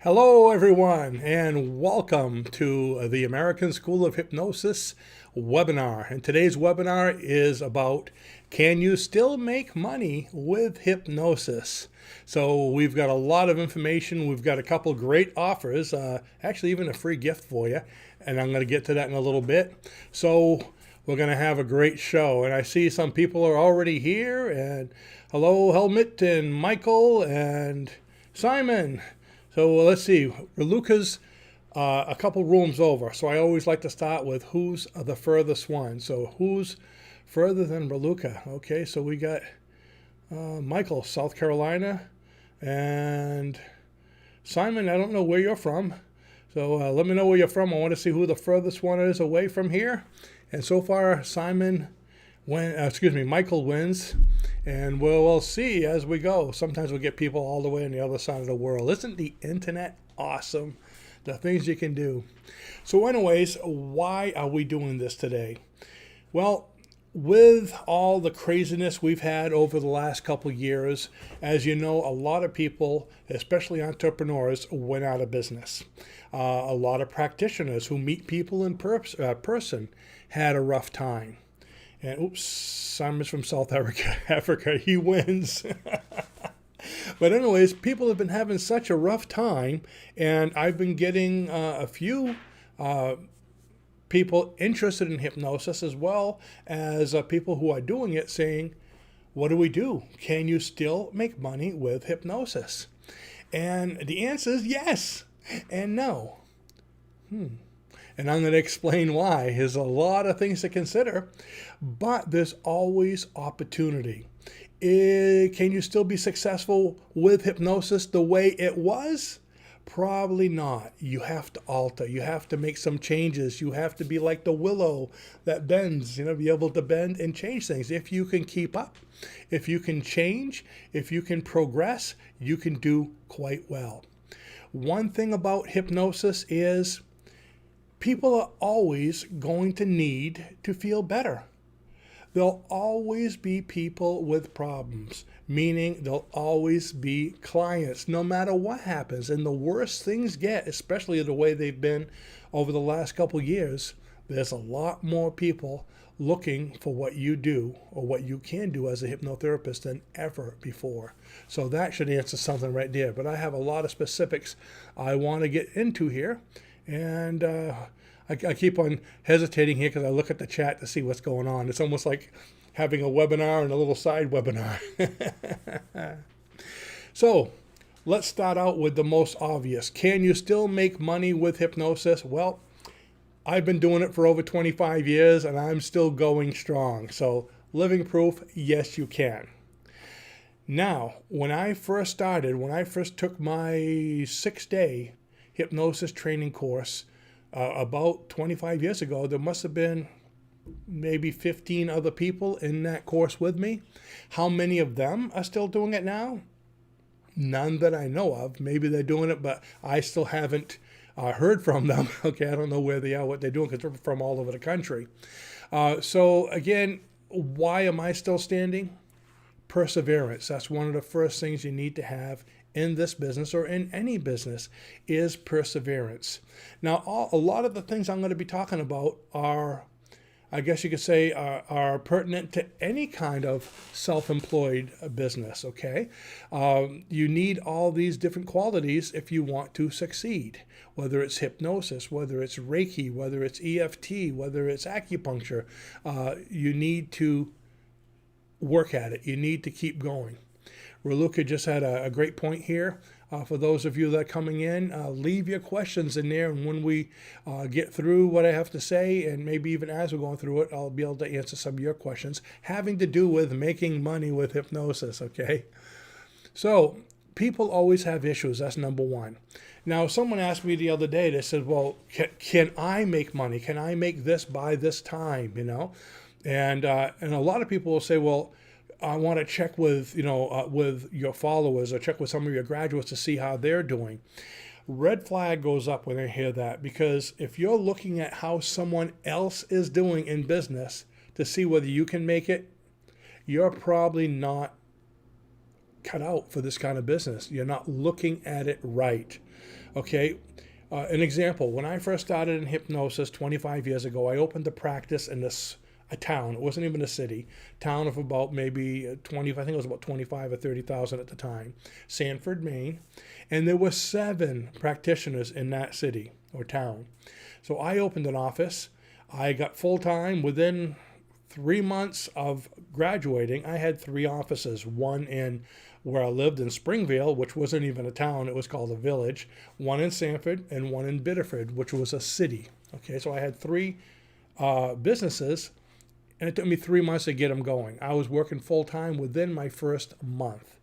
Hello, everyone, and welcome to the American School of Hypnosis webinar. And today's webinar is about, can you still make money with hypnosis? So we've got a lot of information. We've got a couple great offers, actually even a free gift for you. And I'm going to get to that in a little bit. So we're going to have a great show. And I see some people are already here. And hello, Helmut and Michael and Simon. So let's see, Raluca's a couple rooms over. So I always like to start with who's the furthest one. So who's further than Raluca? Okay, so we got Michael, South Carolina, and Simon, I don't know where you're from. So let me know where you're from. I want to see who the furthest one is away from here. And so far, Michael wins. And we'll see as we go. Sometimes we'll get people all the way on the other side of the world. Isn't the internet awesome? The things you can do. So anyways, why are we doing this today? Well, with all the craziness we've had over the last couple of years, as you know, a lot of people, especially entrepreneurs, went out of business. A lot of practitioners who meet people in person had a rough time. And oops, Simon's from South Africa. He wins. But anyways, people have been having such a rough time, and I've been getting a few people interested in hypnosis, as well as people who are doing it saying, what do we do? Can you still make money with hypnosis? And the answer is yes and no. And I'm going to explain why. There's a lot of things to consider, but there's always opportunity. Can you still be successful with hypnosis the way it was? Probably not. You have to alter. You have to make some changes. You have to be like the willow that bends, be able to bend and change things. If you can keep up, if you can change, if you can progress, you can do quite well. One thing about hypnosis is people are always going to need to feel better. There'll always be people with problems, meaning there'll always be clients, no matter what happens. And the worse things get, especially the way they've been over the last couple of years, there's a lot more people looking for what you do or what you can do as a hypnotherapist than ever before. So that should answer something right there. But I have a lot of specifics I want to get into here. And I keep on hesitating here because I look at the chat to see what's going on. It's almost like having a webinar and a little side webinar. So let's start out with the most obvious. Can you still make money with hypnosis? Well, I've been doing it for over 25 years and I'm still going strong. So living proof, yes, you can. Now, when I first took my 6-day hypnosis training course about 25 years ago, there must have been maybe 15 other people in that course with me. How many of them are still doing it now? None that I know of. Maybe they're doing it, but I still haven't heard from them. Okay, I don't know where they are, what they're doing, because they're from all over the country. So again, why am I still standing? Perseverance. That's one of the first things you need to have in this business or in any business is perseverance. Now, a lot of the things I'm going to be talking about are, I guess you could say, are pertinent to any kind of self-employed business, okay? You need all these different qualities if you want to succeed, whether it's hypnosis, whether it's Reiki, whether it's EFT, whether it's acupuncture. You need to work at it. You need to keep going. Raluca just had a great point here. For those of you that are coming in, leave your questions in there, and when we get through what I have to say, and maybe even as we're going through it, I'll be able to answer some of your questions having to do with making money with hypnosis, okay? So people always have issues. That's number one. Now, someone asked me the other day, they said, well, can I make money? Can I make this by this time, And a lot of people will say, well, I want to check with, with your followers or check with some of your graduates to see how they're doing. Red flag goes up when I hear that, because if you're looking at how someone else is doing in business to see whether you can make it, you're probably not cut out for this kind of business. You're not looking at it right. Okay. An example, when I first started in hypnosis 25 years ago, I opened a practice in a town. It wasn't even a city. Town of about maybe 20, I think it was about 25 or 30,000 at the time. Sanford, Maine. And there were 7 practitioners in that city or town. So I opened an office. I got full-time. Within 3 months of graduating, I had 3 offices. One in where I lived in Springvale, which wasn't even a town. It was called a village. One in Sanford and one in Biddeford, which was a city. Okay, so I had 3 businesses, and it took me 3 months to get them going. I was working full-time within my first month.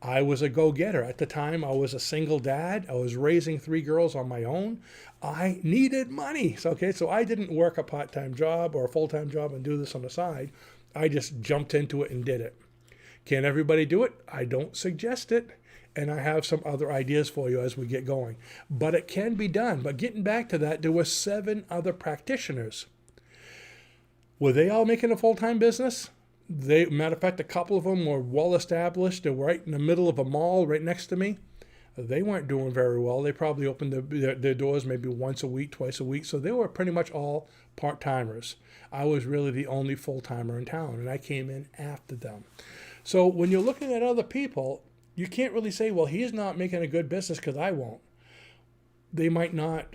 I was a go-getter. At the time, I was a single dad. I was raising 3 girls on my own. I needed money. So I didn't work a part-time job or a full-time job and do this on the side. I just jumped into it and did it. Can everybody do it? I don't suggest it. And I have some other ideas for you as we get going. But it can be done. But getting back to that, there were 7 other practitioners. Were they all making a full-time business? Matter of fact, a couple of them were well-established. They were right in the middle of a mall right next to me. They weren't doing very well. They probably opened their doors maybe once a week, twice a week. So they were pretty much all part-timers. I was really the only full-timer in town, and I came in after them. So when you're looking at other people, you can't really say, well, he's not making a good business because I won't. They might not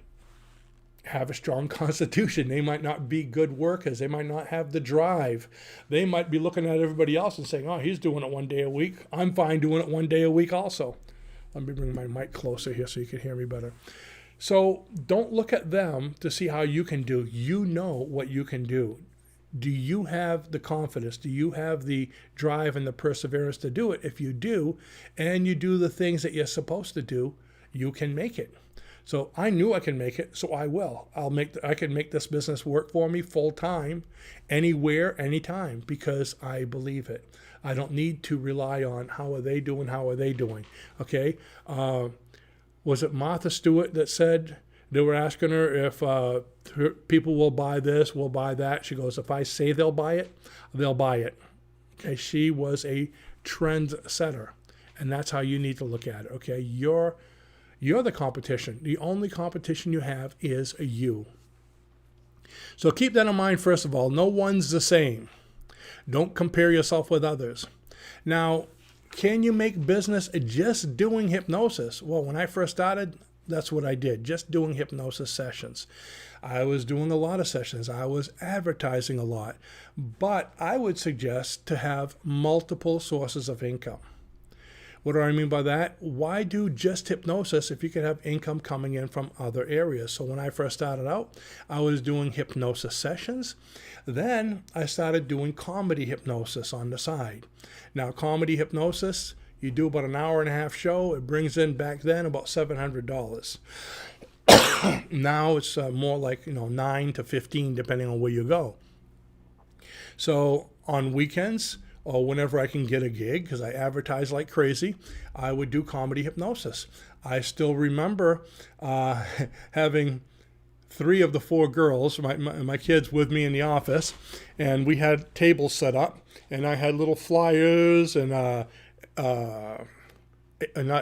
have a strong constitution. They might not be good workers. They might not have the drive. They might be looking at everybody else and saying, oh, he's doing it 1 day a week. I'm fine doing it 1 day a week also. Let me bring my mic closer here so you can hear me better. So don't look at them to see how you can do. You know what you can do. Do you have the confidence? Do you have the drive and the perseverance to do it? If you do, and you do the things that you're supposed to do, you can make it. So I knew I can make it, so I will. I can make this business work for me full time, anywhere, anytime, because I believe it. I don't need to rely on how are they doing. Okay? Was it Martha Stewart that said, they were asking her if people will buy this, will buy that. She goes, if I say they'll buy it, they'll buy it. Okay, she was a trend setter, and that's how you need to look at it. Okay, you're the competition. The only competition you have is you. So keep that in mind, first of all. No one's the same. Don't compare yourself with others. Now, can you make business just doing hypnosis? Well, when I first started, that's what I did, just doing hypnosis sessions. I was doing a lot of sessions. I was advertising a lot. But I would suggest to have multiple sources of income. What do I mean by that? Why do just hypnosis if you could have income coming in from other areas? So when I first started out, I was doing hypnosis sessions. Then I started doing comedy hypnosis on the side. Now, comedy hypnosis, you do about an hour and a half show. It brings in back then about $700. Now it's more like 9 to 15 depending on where you go. So on weekends or whenever I can get a gig, because I advertise like crazy, I would do comedy hypnosis. I still remember having 3 of the 4 girls, my kids, with me in the office, and we had tables set up, and I had little flyers and not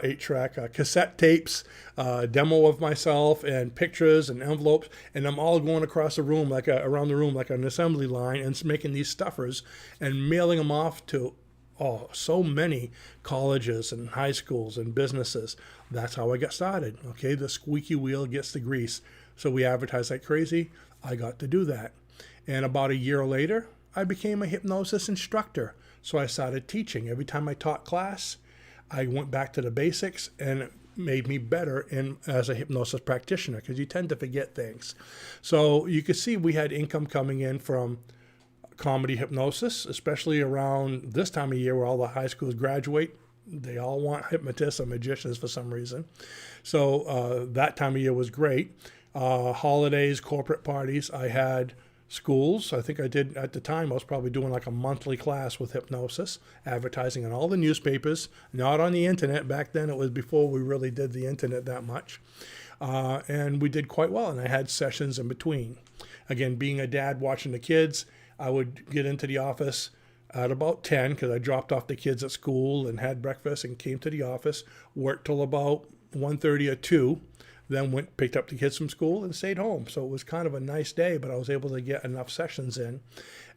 8-track, cassette tapes, demo of myself, and pictures and envelopes, and I'm all going across the room around the room like an assembly line, and making these stuffers and mailing them off to so many colleges and high schools and businesses. That's how I got started. Okay, the squeaky wheel gets the grease. So we advertised like crazy. I got to do that. And about a year later, I became a hypnosis instructor. So I started teaching. Every time I taught class, I went back to the basics, and it made me better as a hypnosis practitioner, because you tend to forget things. So you could see we had income coming in from comedy hypnosis, especially around this time of year where all the high schools graduate. They all want hypnotists or magicians for some reason. So that time of year was great. Holidays, corporate parties. I had schools. I think I did at the time. I was probably doing like a monthly class with hypnosis, advertising in all the newspapers, not on the internet. Back then, it was before we really did the internet that much. And we did quite well. And I had sessions in between. Again, being a dad watching the kids, I would get into the office at about 10 because I dropped off the kids at school and had breakfast and came to the office, worked till about 1:30 or 2, then picked up the kids from school and stayed home. So it was kind of a nice day, but I was able to get enough sessions in.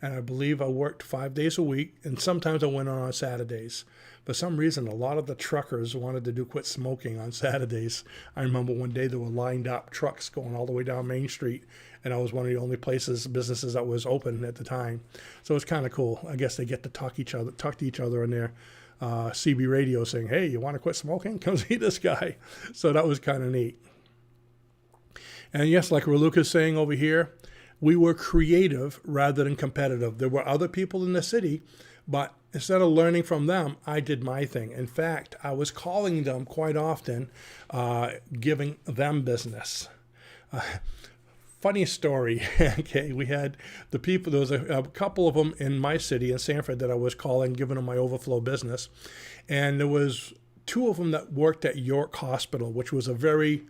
And I believe I worked 5 days a week, and sometimes I went on Saturdays. For some reason, a lot of the truckers wanted to quit smoking on Saturdays. I remember one day there were lined up trucks going all the way down Main Street, and I was one of the only businesses that was open at the time. So it's kind of cool. I guess they get to talk to each other on their CB radio saying, hey, you want to quit smoking? Come see this guy. So that was kind of neat. And yes, like Raluca's saying over here, we were creative rather than competitive. There were other people in the city, but instead of learning from them, I did my thing. In fact, I was calling them quite often, giving them business. Funny story. Okay, we had the people, there was a couple of them in my city in Sanford that I was calling, giving them my overflow business. And there was 2 of them that worked at York Hospital, which was a very,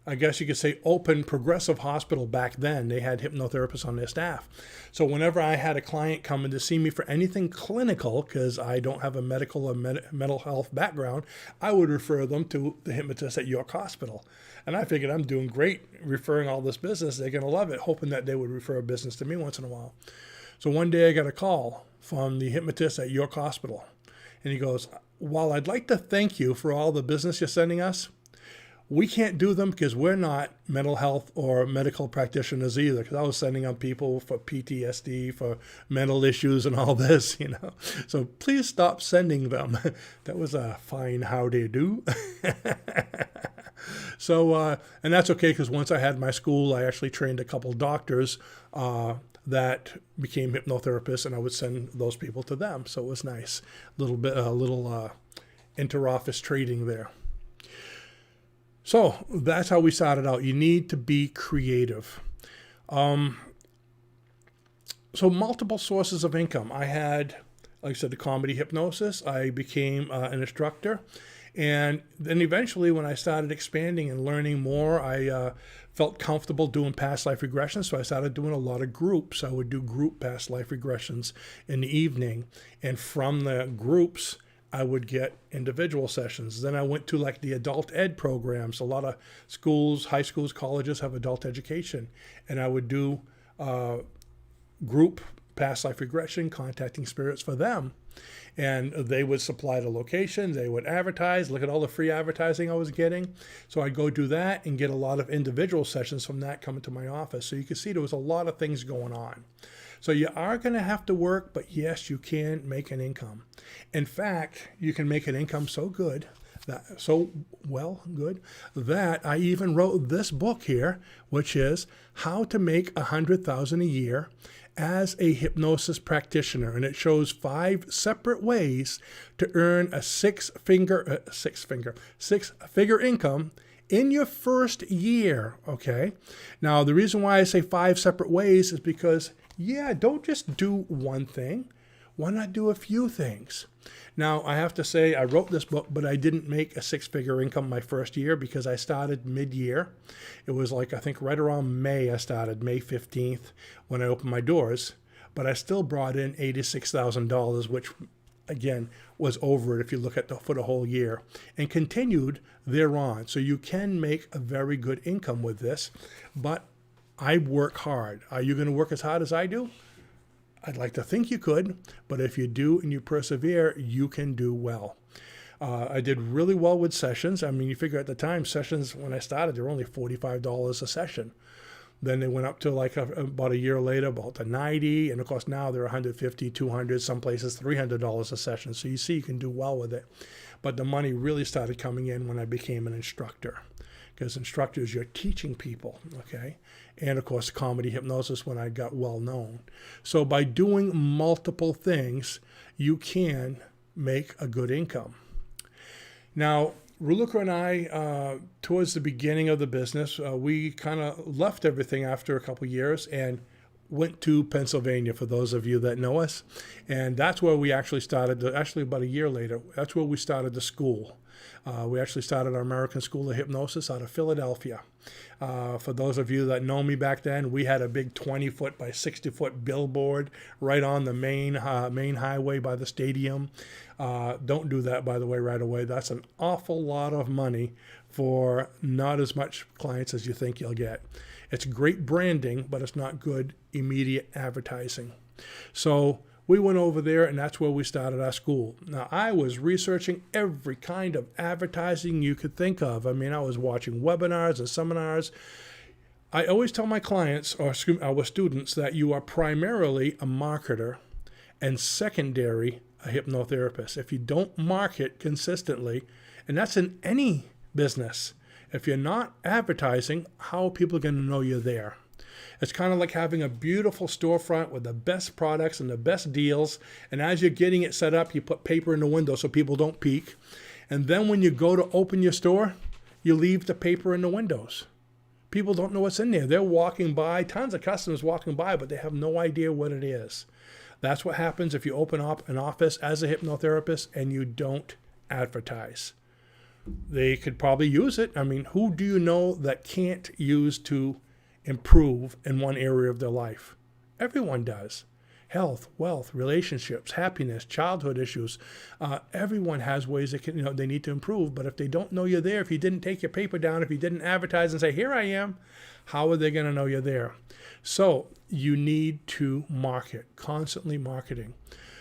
I guess you could say, open, progressive hospital back then. They had hypnotherapists on their staff. So whenever I had a client come in to see me for anything clinical, because I don't have a medical or mental health background, I would refer them to the hypnotist at York Hospital. And I figured I'm doing great referring all this business. They're going to love it, hoping that they would refer a business to me once in a while. So one day I got a call from the hypnotist at York Hospital. And he goes, while I'd like to thank you for all the business you're sending us, we can't do them because we're not mental health or medical practitioners either. Because I was sending out people for PTSD, for mental issues and all this, So please stop sending them. That was a fine how do you do. So, and that's okay because once I had my school, I actually trained a couple doctors that became hypnotherapists, and I would send those people to them. So it was nice. A little inter-office trading there. So that's how we started out. You need to be creative. So multiple sources of income. I had, like I said, the comedy hypnosis. I became an instructor. And then eventually when I started expanding and learning more, I felt comfortable doing past life regressions. So I started doing a lot of groups. I would do group past life regressions in the evening. And from the groups, I would get individual sessions. Then I went to like the adult ed programs. A lot of schools, high schools, colleges have adult education. And I would do group past life regression, contacting spirits for them. And they would supply the location. They would advertise. Look at all the free advertising I was getting. So I'd go do that and get a lot of individual sessions from that coming to my office. So you can see there was a lot of things going on. So you are going to have to work, but yes, you can make an income. In fact, you can make an income so good, that I even wrote this book here, which is How to Make $100,000 a Year as a Hypnosis Practitioner. And it shows 5 separate ways to earn a six-figure income in your first year, okay? Now, the reason why I say 5 separate ways is because, don't just do one thing. Why not do a few things? Now, I have to say, I wrote this book, but I didn't make a 6-figure income my first year because I started mid-year. It was like, I think right around May, I started, May 15th, when I opened my doors. But I still brought in $86,000, which, again, was over it if you look at for the whole year, and continued thereon. So you can make a very good income with this, but I work hard. Are you going to work as hard as I do? I'd like to think you could, but if you do and you persevere, you can do well. I did really well with sessions. I mean, you figure at the time, sessions, when I started, they were only $45 a session. Then they went up to about a year later, about to $90. And of course, now they're $150, $200, some places $300 a session. So you see, you can do well with it. But the money really started coming in when I became an instructor. Because instructors, you're teaching people, okay? And of course, comedy hypnosis when I got well known. So by doing multiple things, you can make a good income. Now, Raluca and I, towards the beginning of the business, we kind of left everything after a couple years and went to Pennsylvania, for those of you that know us. And that's where we actually started, actually about a year later, that's where we started the school. We actually started our American School of Hypnosis out of Philadelphia. For those of you that know me back then, we had a big 20-foot by 60-foot billboard right on the main highway by the stadium. Don't do that, by the way, right away. That's an awful lot of money for not as much clients as you think you'll get. It's great branding, but it's not good immediate advertising. So we went over there, and that's where we started our school. Now, I was researching every kind of advertising you could think of. I mean, I was watching webinars and seminars. I always tell my clients, or our students, that you are primarily a marketer and secondary a hypnotherapist. If you don't market consistently, and that's in any business, if you're not advertising, how are people going to know you're there? It's kind of like having a beautiful storefront with the best products and the best deals. And as you're getting it set up, you put paper in the window so people don't peek. And then when you go to open your store, you leave the paper in the windows. People don't know what's in there. They're walking by, tons of customers walking by, but they have no idea what it is. That's what happens if you open up an office as a hypnotherapist and you don't advertise. They could probably use it. I mean, who do you know that can't use to improve in one area of their life? Everyone does. Health, wealth, relationships, happiness, childhood issues. Everyone has ways they need to improve. But if they don't know you're there, if you didn't take your paper down, if you didn't advertise and say, here I am, how are they going to know you're there? So you need to market, constantly marketing.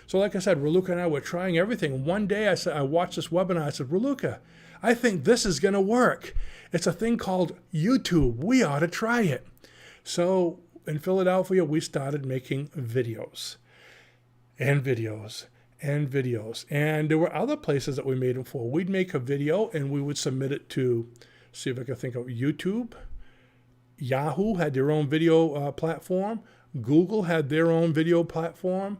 So like I said, Raluca and I were trying everything. One day I watched this webinar. I said, Raluca, I think this is going to work. It's a thing called YouTube. We ought to try it. So in Philadelphia, we started making videos and videos and videos. And there were other places that we made them for. We'd make a video and we would submit it to, see if I can think of YouTube. Yahoo had their own video platform. Google had their own video platform.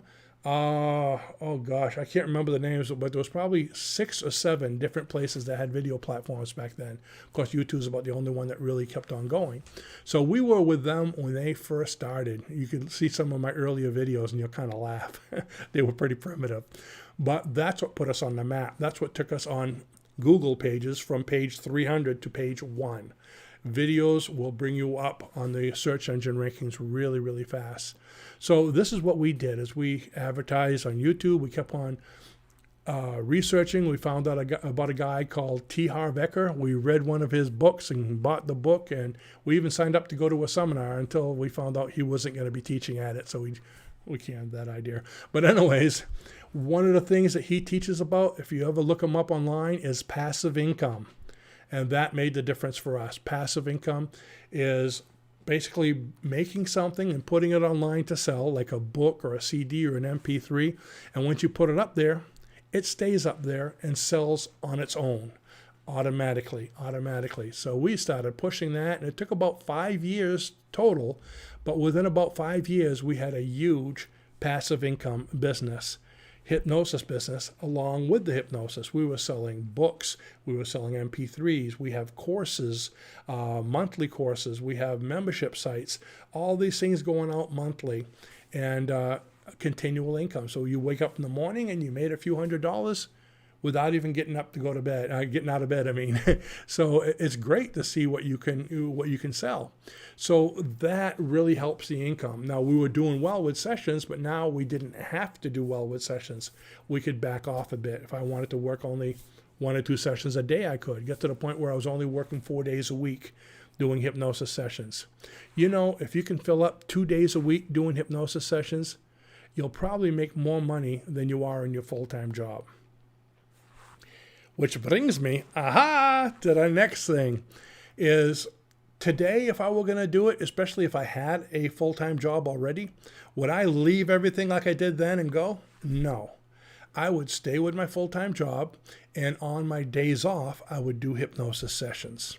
Oh gosh, I can't remember the names, but there was probably 6 or 7 different places that had video platforms back then. Of course, YouTube's about the only one that really kept on going. So we were with them when they first started. You could see some of my earlier videos and you'll kind of laugh. They were pretty primitive. But that's what put us on the map. That's what took us on Google pages from page 300 to page 1. Videos will bring you up on the search engine rankings really, really fast. So this is what we did, is we advertised on YouTube. We kept on researching. We found out about a guy called T. Harv Eker. We read one of his books and bought the book, and we even signed up to go to a seminar until we found out he wasn't going to be teaching at it. So we canned that idea. But anyways, one of the things that he teaches about, if you ever look him up online, is passive income. And that made the difference for us. Passive income is basically making something and putting it online to sell, like a book or a CD or an MP3. And once you put it up there, it stays up there and sells on its own automatically. So we started pushing that, and it took about 5 years total. But within about 5 years, we had a huge passive income business. Hypnosis business along with the hypnosis. We were selling books, we were selling MP3s, we have courses, monthly courses, we have membership sites, all these things going out monthly, and continual income. So you wake up in the morning and you made a few $100s without even getting up to go to bed, getting out of bed, I mean. So it's great to see what you can sell. So that really helps the income. Now, we were doing well with sessions, but now we didn't have to do well with sessions. We could back off a bit. If I wanted to work only 1 or 2 sessions a day, I could get to the point where I was only working 4 days a week doing hypnosis sessions. You know, if you can fill up 2 days a week doing hypnosis sessions, you'll probably make more money than you are in your full-time job. Which brings me, to the next thing, is today, if I were going to do it, especially if I had a full-time job already, would I leave everything like I did then and go? No. I would stay with my full-time job, and on my days off, I would do hypnosis sessions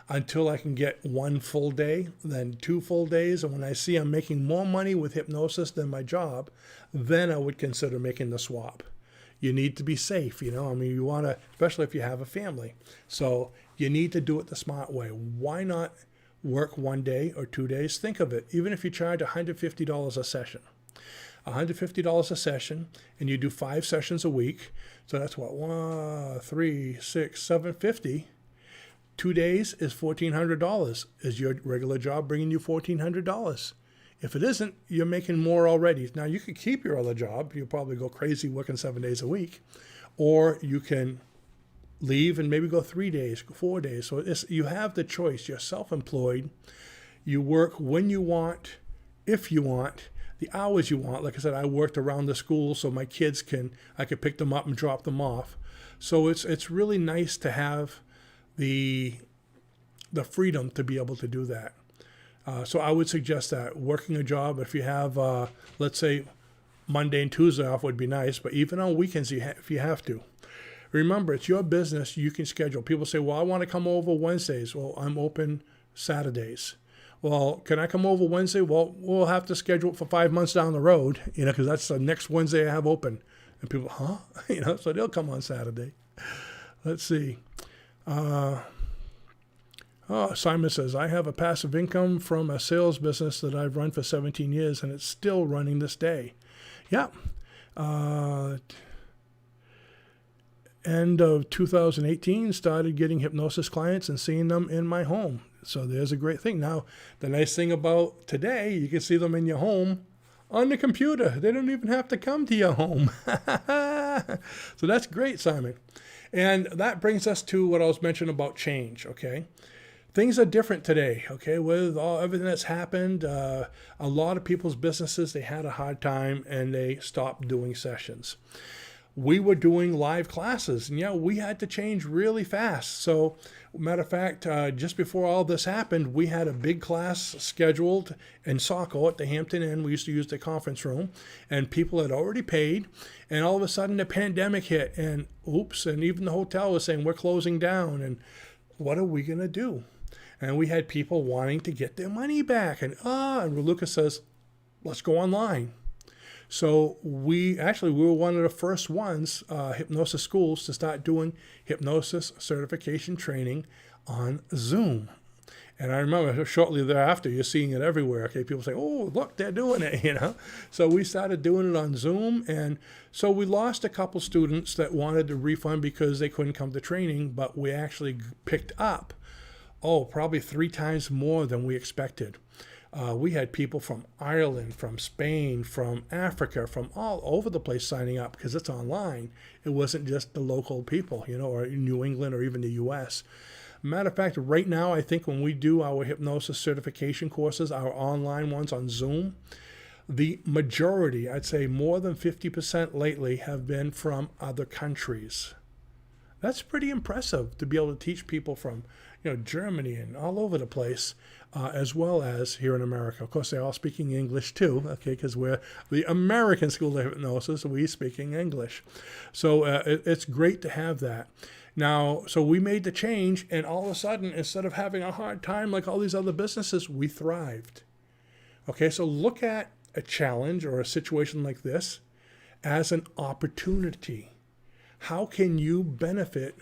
until I can get 1 full day, then 2 full days. And when I see I'm making more money with hypnosis than my job, then I would consider making the swap. You need to be safe, you know. I mean, you want to, especially if you have a family. So you need to do it the smart way. Why not work 1 day or 2 days? Think of it. Even if you charge $150 a session, $150 a session, and you do 5 sessions a week. So that's what, 1, 3, 6, 750. 2 days is $1,400. Is your regular job bringing you $1,400? If it isn't, you're making more already. Now, you could keep your other job. You'll probably go crazy working 7 days a week. Or you can leave and maybe go 3 days, 4 days. So you have the choice. You're self-employed. You work when you want, if you want, the hours you want. Like I said, I worked around the school so my kids I could pick them up and drop them off. So it's really nice to have the freedom to be able to do that. So I would suggest that working a job, if you have, let's say, Monday and Tuesday off would be nice, but even on weekends, if you have to. Remember, it's your business. You can schedule. People say, well, I want to come over Wednesdays. Well, I'm open Saturdays. Well, can I come over Wednesday? Well, we'll have to schedule it for 5 months down the road, because that's the next Wednesday I have open. And people, huh? So they'll come on Saturday. Let's see. Simon says, I have a passive income from a sales business that I've run for 17 years, and it's still running this day. Yeah. End of 2018, started getting hypnosis clients and seeing them in my home. So there's a great thing. Now, the nice thing about today, you can see them in your home on the computer. They don't even have to come to your home. So that's great, Simon. And that brings us to what I was mentioning about change, okay? Things are different today, okay? With everything that's happened, a lot of people's businesses, they had a hard time and they stopped doing sessions. We were doing live classes, and we had to change really fast. So, matter of fact, just before all this happened, we had a big class scheduled in Saco at the Hampton Inn. We used to use the conference room, and people had already paid. And all of a sudden, the pandemic hit, and oops, and even the hotel was saying, we're closing down, and what are we going to do? And we had people wanting to get their money back. And Lucas says, let's go online. So we were one of the first ones, Hypnosis Schools, to start doing hypnosis certification training on Zoom. And I remember shortly thereafter, you're seeing it everywhere. Okay, people say, oh, look, they're doing it, So we started doing it on Zoom. And so we lost a couple students that wanted to refund because they couldn't come to training, but we actually picked up, probably 3 times more than we expected. We had people from Ireland, from Spain, from Africa, from all over the place signing up because it's online. It wasn't just the local people, or in New England or even the U.S. Matter of fact, right now, I think when we do our hypnosis certification courses, our online ones on Zoom, the majority, I'd say more than 50% lately, have been from other countries. That's pretty impressive to be able to teach people from Germany and all over the place, as well as here in America. Of course, they're all speaking English too, okay, because we're the American School of Hypnosis, we speaking English. So it's great to have that. Now, so we made the change, and all of a sudden, instead of having a hard time like all these other businesses, we thrived. Okay, so look at a challenge or a situation like this as an opportunity. How can you benefit,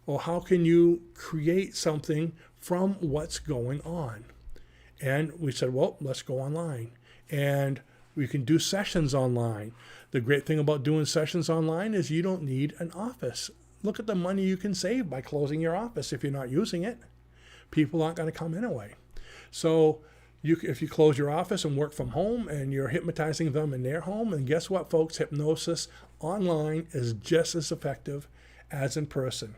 or how can you create something from what's going on? And we said, well, let's go online. And we can do sessions online. The great thing about doing sessions online is you don't need an office. Look at the money you can save by closing your office if you're not using it. People aren't going to come anyway. So if you close your office and work from home and you're hypnotizing them in their home, and guess what, folks? Hypnosis online is just as effective as in person.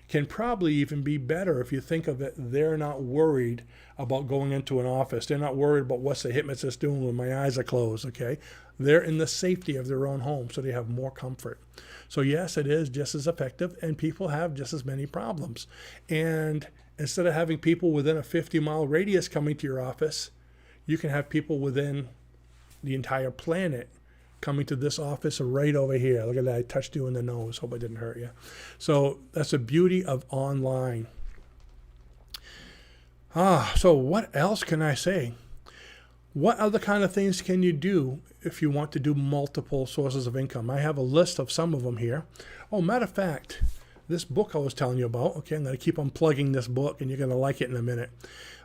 Can probably even be better if you think of it. They're not worried about going into an office. They're not worried about what's the hypnotist doing when my eyes are closed, okay? They're in the safety of their own home, so they have more comfort. So yes, it is just as effective, and people have just as many problems. And instead of having people within a 50-mile radius coming to your office, you can have people within the entire planet coming to this office right over here. Look at that, I touched you in the nose. Hope I didn't hurt you. So that's the beauty of online. So what else can I say? What other kind of things can you do if you want to do multiple sources of income? I have a list of some of them here. Oh, matter of fact, this book I was telling you about. Okay, I'm going to keep on plugging this book, and you're going to like it in a minute.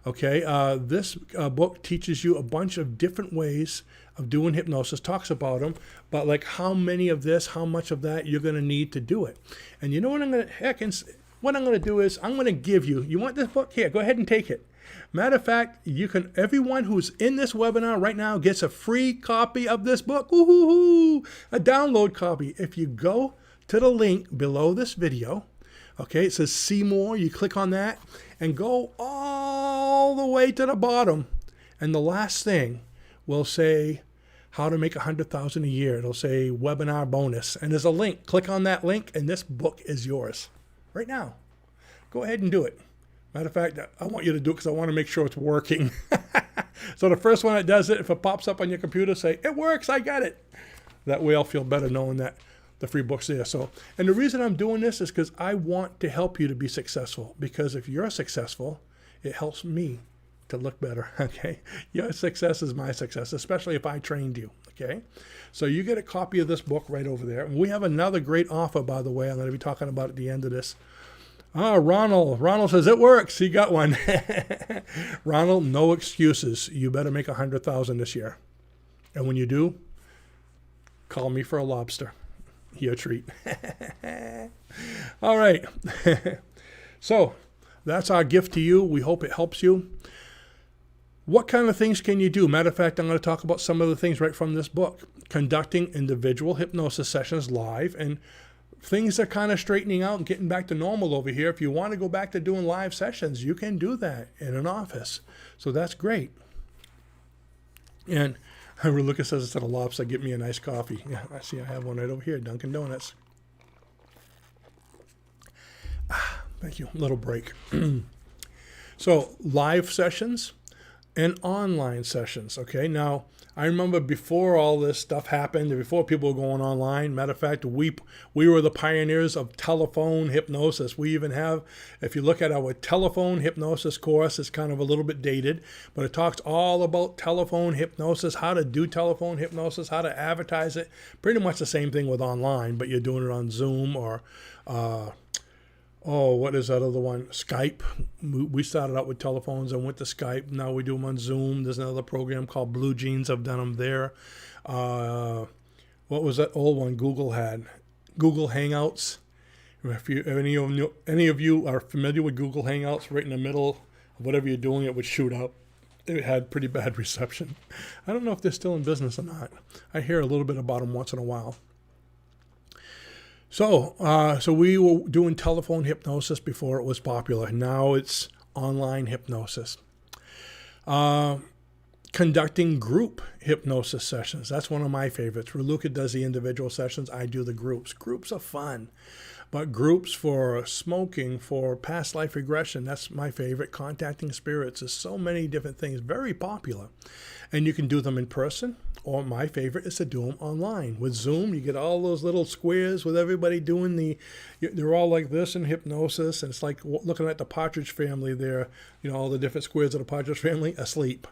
Okay, this book teaches you a bunch of different ways of doing hypnosis, talks about them, but like how many of this, how much of that you're going to need to do it. And you know what I'm going to, what I'm going to do is I'm going to give you, you want this book? Here, go ahead and take it. Matter of fact, you can, everyone who's in this webinar right now gets a free copy of this book. Woo-hoo-hoo, a download copy. If you go to the link below this video, okay, it says see more, you click on that and go all the way to the bottom. And the last thing will say how to make $100,000 a year. It'll say webinar bonus. And there's a link. Click on that link and this book is yours right now. Go ahead and do it. Matter of fact, I want you to do it because I want to make sure it's working. So the first one that does it, if it pops up on your computer, say, it works, I got it. That way I'll feel better knowing that the free book's there. So, and the reason I'm doing this is because I want to help you to be successful. Because if you're successful, it helps me to look better, okay? Your success is my success, especially if I trained you, okay? So you get a copy of this book right over there. And we have another great offer, by the way, I'm going to be talking about at the end of this. Ronald says it works. He got one. Ronald, no excuses. You better make $100,000 this year. And when you do, call me for a lobster. Your treat. All right. So that's our gift to you. We hope it helps you. What kind of things can you do? Matter of fact, I'm going to talk about some of the things right from this book. Conducting individual hypnosis sessions live, and things are kind of straightening out and getting back to normal over here. If you want to go back to doing live sessions, you can do that in an office. So that's great. And Lucas says instead of lobster, get me a nice coffee. Yeah, I see I have one right over here, Dunkin' Donuts. Thank you. Little break. So live sessions and online sessions. Okay, now I remember before all this stuff happened, before people were going online, matter of fact, we were the pioneers of telephone hypnosis. We even have, if you look at our telephone hypnosis course, it's kind of a little bit dated, but it talks all about telephone hypnosis, how to do telephone hypnosis, how to advertise it. Pretty much the same thing with online, but you're doing it on Zoom or what is that other one? Skype. We started out with telephones and went to Skype. Now we do them on Zoom. There's another program called Blue Jeans. I've done them there. What was that old one Google had? Google Hangouts. If any of you are familiar with Google Hangouts, right in the middle of whatever you're doing, it would shoot up. It had pretty bad reception. I don't know if they're still in business or not. I hear a little bit about them once in a while. So we were doing telephone hypnosis before it was popular. Now it's online hypnosis. Conducting group hypnosis sessions. That's one of my favorites. Raluca does the individual sessions. I do the groups. Groups are fun. But groups for smoking, for past life regression, that's my favorite. Contacting spirits. There's so many different things. Very popular. And you can do them in person, or my favorite is to do them online. With Zoom, you get all those little squares with everybody doing they're all like this in hypnosis, and it's like looking at the Partridge Family there, all the different squares of the Partridge Family asleep.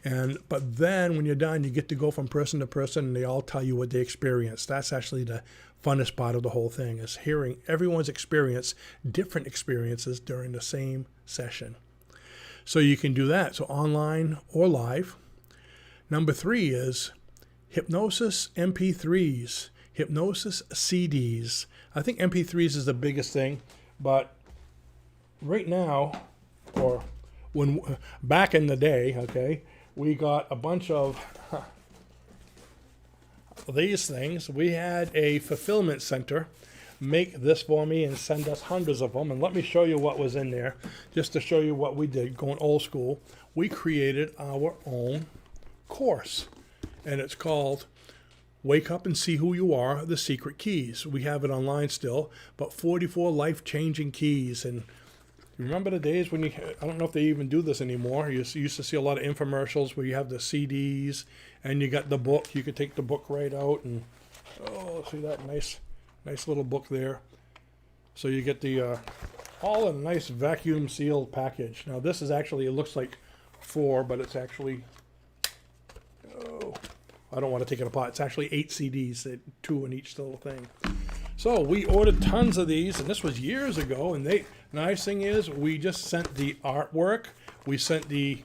But then when you're done, you get to go from person to person, and they all tell you what they experienced. That's actually the funnest part of the whole thing, is hearing everyone's experience, different experiences during the same session. So you can do that, so online or live. Number 3 is hypnosis MP3s, hypnosis CDs. I think MP3s is the biggest thing, but right now, or back in the day, okay, we got a bunch of these things. We had a fulfillment center make this for me and send us hundreds of them. And let me show you what was in there, just to show you what we did, going old school. We created our own course, and it's called Wake Up and See Who You Are, The Secret Keys. We have it online still, but 44 life-changing keys. And remember the days when I don't know if they even do this anymore. You used to see a lot of infomercials where you have the CDs and you got the book. You could take the book right out and, see that nice little book there. So you get the, all in a nice vacuum sealed package. Now this is actually, it looks like 4, but it's actually, I don't want to take it apart. It's actually 8 CDs, 2 in each little thing. So we ordered tons of these, and this was years ago. And the nice thing is, we just sent the artwork. We sent the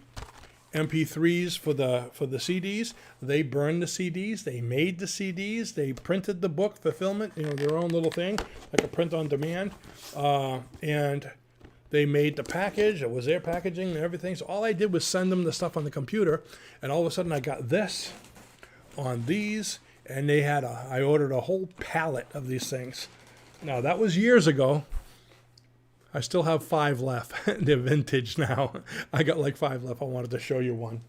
MP3s for the CDs. They burned the CDs. They made the CDs. They printed the book fulfillment. Their own little thing, like a print on demand. And they made the package. It was their packaging and everything. So all I did was send them the stuff on the computer, and all of a sudden I got this on these, and I ordered a whole pallet of these things. Now that was years ago. I still have 5 left. They're vintage now. I got like 5 left. I wanted to show you one.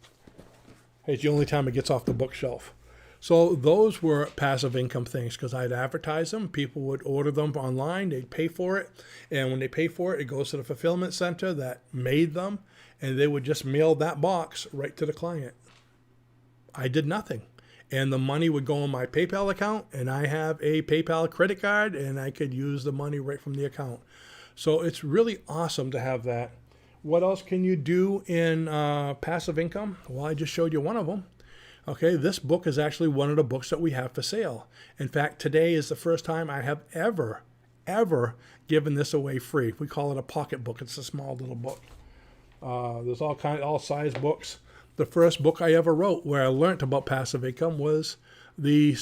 Hey, it's the only time it gets off the bookshelf. So those were passive income things because I'd advertise them. People would order them online. They'd pay for it. And when they pay for it, it goes to the fulfillment center that made them. And they would just mail that box right to the client. I did nothing. And the money would go on my PayPal account. And I have a PayPal credit card. And I could use the money right from the account. So it's really awesome to have that. What else can you do in passive income? Well, I just showed you one of them. Okay, this book is actually one of the books that we have for sale. In fact, today is the first time I have ever given this away free. We call it a pocket book. It's a small little book. There's all size books. The first book I ever wrote where I learned about passive income was the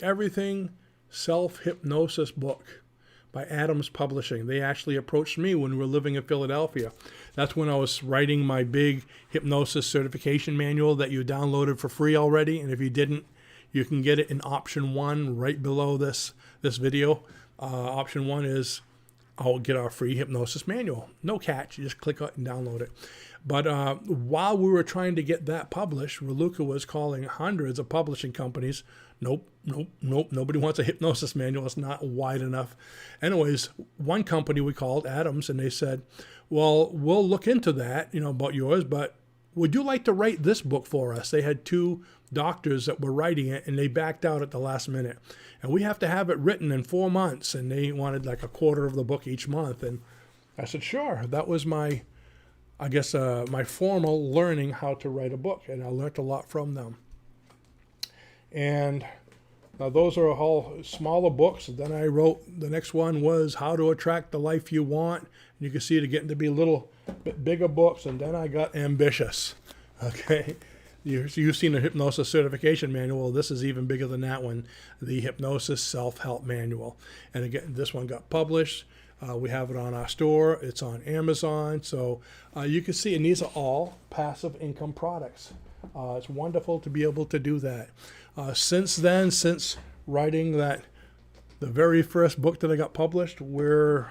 Everything Self-Hypnosis book by Adams Publishing. They actually approached me when we were living in Philadelphia. That's when I was writing my big hypnosis certification manual that you downloaded for free already. And if you didn't, you can get it in option 1 right below this video. Option 1 is I'll get our free hypnosis manual. No catch. You just click it and download it. But while we were trying to get that published, Raluca was calling hundreds of publishing companies. Nope. Nobody wants a hypnosis manual. It's not wide enough. Anyways, one company we called, Adams, and they said, well, we'll look into that, about yours, but would you like to write this book for us? They had 2 doctors that were writing it, and they backed out at the last minute. And we have to have it written in 4 months, and they wanted like a quarter of the book each month. And I said, sure. That was my formal learning how to write a book, and I learned a lot from them. And now those are all smaller books. Then I wrote, the next one was How to Attract the Life You Want. And you can see it getting to be a little bit bigger books. And then I got ambitious. Okay. You've seen the hypnosis certification manual. This is even bigger than that one, the Hypnosis Self-Help Manual. And again, this one got published. We have it on our store. It's on Amazon. So you can see, and these are all passive income products. It's wonderful to be able to do that. Since writing the very first book that I got published, we're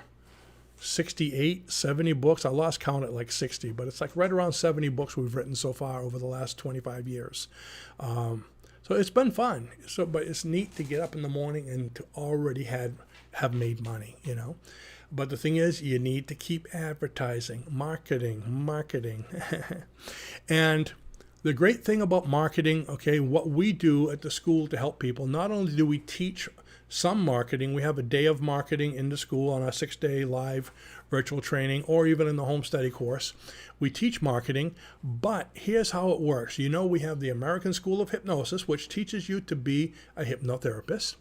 68, 70 books. I lost count at like 60, but it's like right around 70 books we've written so far over the last 25 years. So it's been fun. But it's neat to get up in the morning and to already have made money, But the thing is, you need to keep advertising, marketing. And the great thing about marketing, okay, what we do at the school to help people, not only do we teach some marketing, we have a day of marketing in the school on our 6-day live virtual training, or even in the home study course. We teach marketing, but here's how it works. We have the American School of Hypnosis, which teaches you to be a hypnotherapist.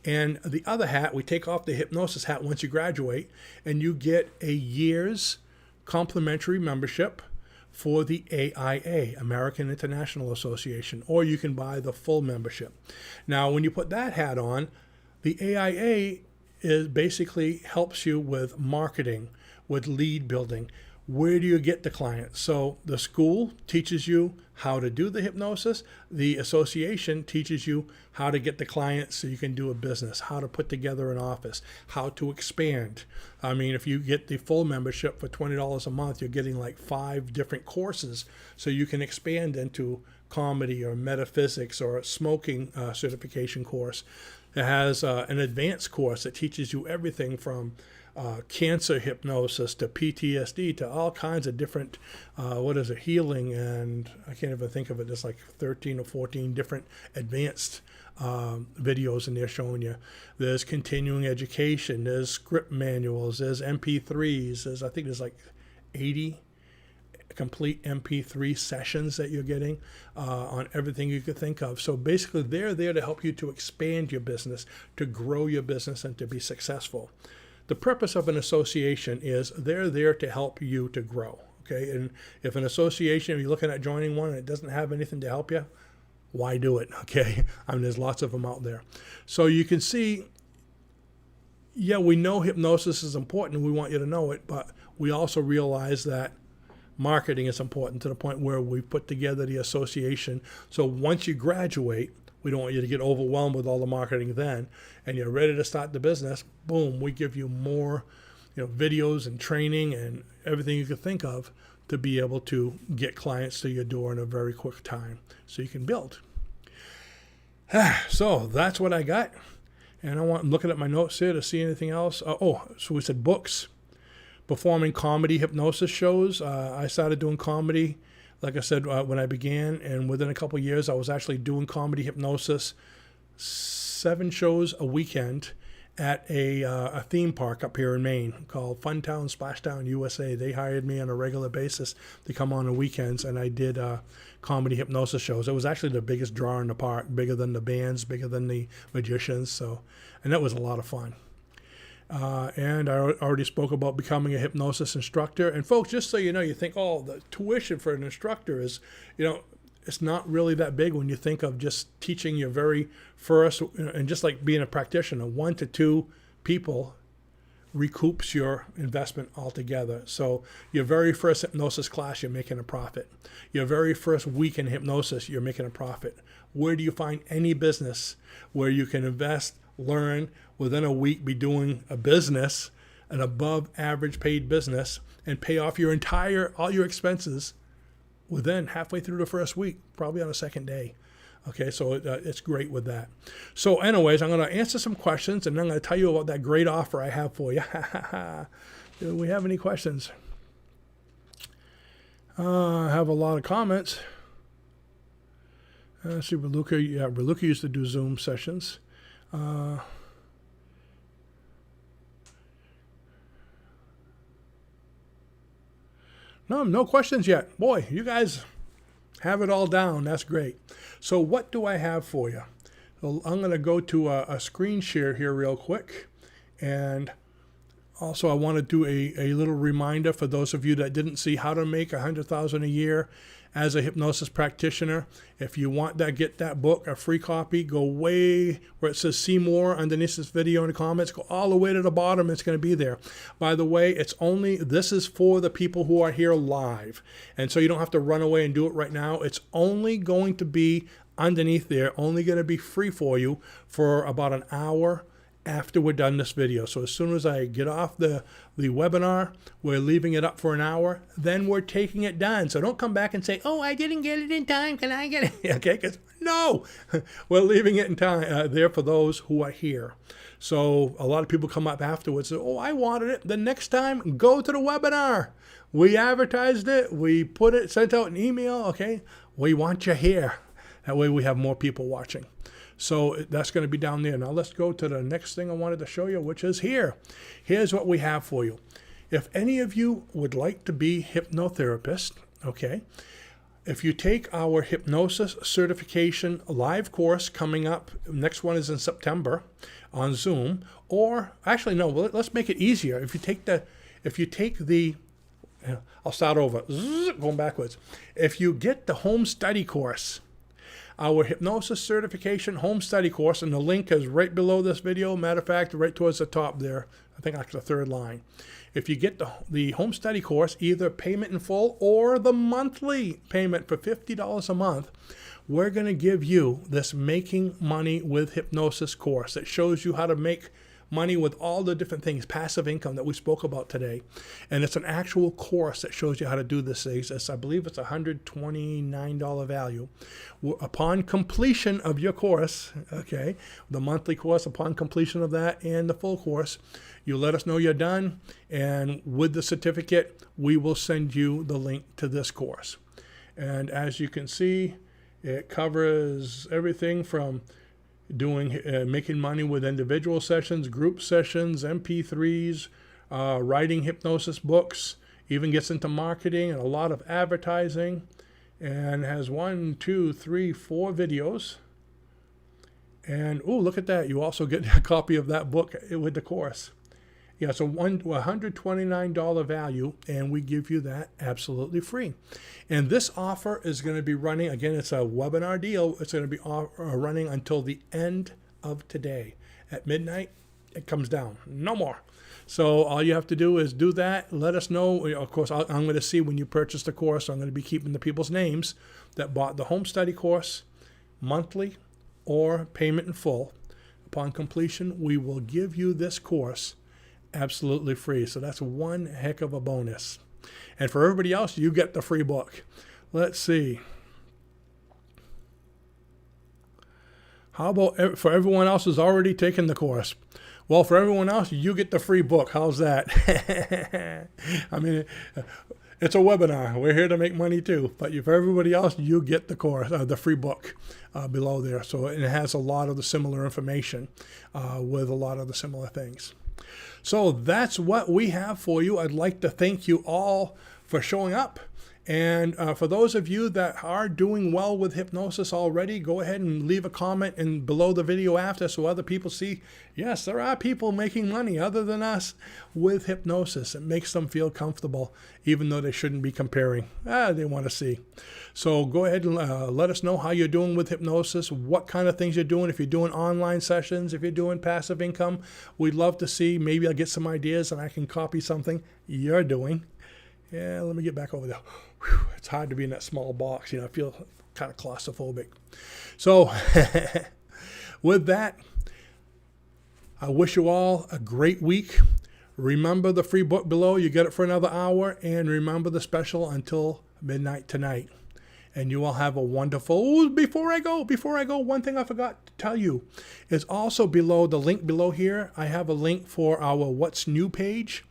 And the other hat, we take off the hypnosis hat once you graduate, and you get a year's complimentary membership for the AIA, American International Association, or you can buy the full membership. Now, when you put that hat on, the AIA basically helps you with marketing, with lead building. Where do you get the clients? So the school teaches you how to do the hypnosis. The association teaches you how to get the clients so you can do a business, how to put together an office, how to expand. I mean, if you get the full membership for $20 a month, you're getting like 5 different courses so you can expand into comedy or metaphysics or a smoking certification course. It has an advanced course that teaches you everything from cancer hypnosis to PTSD to all kinds of different, healing, and I can't even think of it. There's like 13 or 14 different advanced videos in there showing you. There's continuing education, there's script manuals, there's MP3s, I think there's like 80 complete MP3 sessions that you're getting on everything you could think of. So basically, they're there to help you to expand your business, to grow your business, and to be successful. The purpose of an association is they're there to help you to grow. Okay, and if an association, if you're looking at joining one and it doesn't have anything to help you, why do it? Okay, I mean, there's lots of them out there. So you can see, yeah, we know hypnosis is important. We want you to know it, but we also realize that marketing is important to the point where we put together the association. So once you graduate, we don't want you to get overwhelmed with all the marketing then, and you're ready to start the business. Boom, we give you more, videos and training and everything you could think of to be able to get clients to your door in a very quick time so you can build. So that's what I got. And I'm looking at my notes here to see anything else. So we said books, performing comedy hypnosis shows. I started doing comedy, like I said, when I began. And within a couple of years, I was actually doing comedy hypnosis, 7 shows a weekend at a theme park up here in Maine called Funtown Splashdown USA. They hired me on a regular basis to come on the weekends, and I did comedy hypnosis shows. It was actually the biggest draw in the park, bigger than the bands, bigger than the magicians. And that was a lot of fun. And I already spoke about becoming a hypnosis instructor. And folks, just so you know, you think, the tuition for an instructor is, it's not really that big when you think of just teaching your very first, and just like being a practitioner, 1 to 2 people recoups your investment altogether. So your very first hypnosis class, you're making a profit. Your very first week in hypnosis, you're making a profit. Where do you find any business where you can invest, learn, within a week be doing a business, an above average paid business, and pay off all your expenses within halfway through the first week, probably on the second day? Okay, so it's great with that. So anyways, I'm going to answer some questions, and then I'm going to tell you about that great offer I have for you. Do we have any questions? I have a lot of comments. Let's see, Reluca used to do Zoom sessions. No questions yet. Boy, you guys have it all down. That's great. So what do I have for you? So I'm going to go to a screen share here real quick. And also I want to do a little reminder for those of you that didn't see how to make $100,000 a year as a hypnosis practitioner. If you want that, get that book, a free copy. Go way where it says see more underneath this video in the comments. Go all the way to the bottom. It's going to be there. By the way, this is for the people who are here live. And so you don't have to run away and do it right now. It's only going to be underneath there, only going to be free for you for about an hour after we're done this video. So as soon as I get off the webinar, we're leaving it up for an hour, then we're taking it down. So don't come back and say, I didn't get it in time. Can I get it? Okay, because no, we're leaving it in time there for those who are here. So a lot of people come up afterwards and say, I wanted it. The next time, go to the webinar. We advertised it. We sent out an email. Okay, we want you here. That way we have more people watching. So that's going to be down there. Now let's go to the next thing I wanted to show you, which is here. Here's what we have for you. If any of you would like to be hypnotherapist, okay, if you take our hypnosis certification live course coming up, next one is in September on Zoom, or actually no, let's make it easier. If you take the, I'll start over, going backwards. If you get the home study course, our hypnosis certification home study course, and the link is right below this video. Matter of fact, right towards the top there. I think like the third line. If you get the home study course, either payment in full or the monthly payment for $50 a month, we're going to give you this Making Money with Hypnosis course that shows you how to make money with all the different things, passive income that we spoke about today. And it's an actual course that shows you how to do this. I believe it's $129 value. Upon completion of your course, okay, the monthly course, upon completion of that and the full course, you let us know you're done. And with the certificate, we will send you the link to this course. And as you can see, it covers everything from making money with individual sessions, group sessions, MP3s, writing hypnosis books, even gets into marketing and a lot of advertising, and has 1, 2, 3, 4 videos. And oh, look at that. You also get a copy of that book with the course. Yeah, so $129 value, and we give you that absolutely free. And this offer is going to be running, again, it's a webinar deal. It's going to be running until the end of today. At midnight, it comes down. No more. So all you have to do is do that. Let us know. Of course, I'm going to see when you purchase the course. So I'm going to be keeping the people's names that bought the home study course monthly or payment in full. Upon completion, we will give you this course absolutely free. So that's one heck of a bonus. And for everybody else, you get the free book. Let's see. How about for everyone else who's already taken the course? Well, for everyone else, you get the free book. How's that? I mean, it's a webinar. We're here to make money too. But for everybody else, you get the course, the free book below there. So it has a lot of the similar information with a lot of the similar things. So that's what we have for you. I'd like to thank you all for showing up. And for those of you that are doing well with hypnosis already, go ahead and leave a comment below the video after so other people see, yes, there are people making money other than us with hypnosis. It makes them feel comfortable, even though they shouldn't be comparing. They want to see. So go ahead and let us know how you're doing with hypnosis, what kind of things you're doing. If you're doing online sessions, if you're doing passive income, we'd love to see. Maybe I'll get some ideas and I can copy something you're doing. Yeah, let me get back over there. Whew, it's hard to be in that small box. I feel kind of claustrophobic. So with that, I wish you all a great week. Remember the free book below. You get it for another hour. And remember the special until midnight tonight. And you all have a wonderful... Before I go, one thing I forgot to tell you is also below the link below here. I have a link for our What's New page.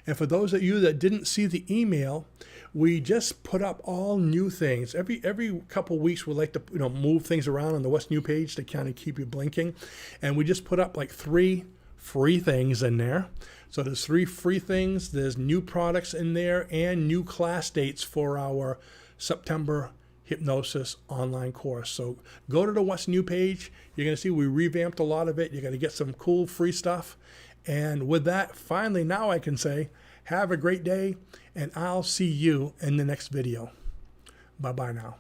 And for those of you that didn't see the email, we just put up all new things. Every couple weeks, we like to move things around on the What's New page to kind of keep you blinking. And we just put up like 3 free things in there. So there's 3 free things. There's new products in there and new class dates for our September hypnosis online course. So go to the What's New page. You're going to see we revamped a lot of it. You're going to get some cool free stuff. And with that, finally, now I can say, have a great day, and I'll see you in the next video. Bye-bye now.